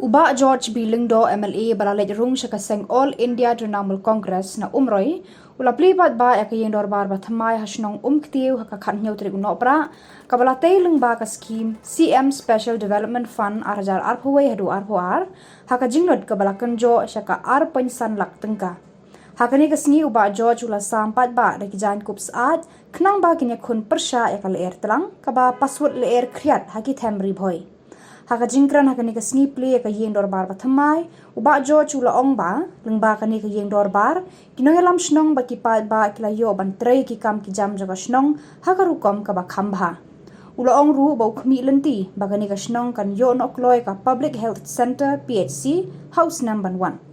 Bah George B Lyngdoh MLA balalet rung seng All India Trinamool Congress na Umroi ula plie paidbah Iingdorbar Bathymmai Shnong Umktiew kynjoh tarik Nohprah kabalatei lyngba ka scheme CM Special Development Fund arjar arphuwei hadu arphuar jinglut kabala kynjoh syaka pensan lak tyngka. Hakani kesni Bah George ula sam paidbah rekijan kup saat kenang ba kinya kun persya ya leer telang kaba password leer kriat haki temri boy. Jingkran hakani kesni plie ka Iingdorbar Bathymmai Bah George ula ong ba lyngba kani ka Iingdorbar kinoyalam Shnong baki paidbah kilayo bantrei ki kam ki jam jaga Shnong hakarukom kaba khambha. Ula ong ru bau khmi lenti bagani ka Shnong kan yo nokloi ka Public Health Center PHC house number 1.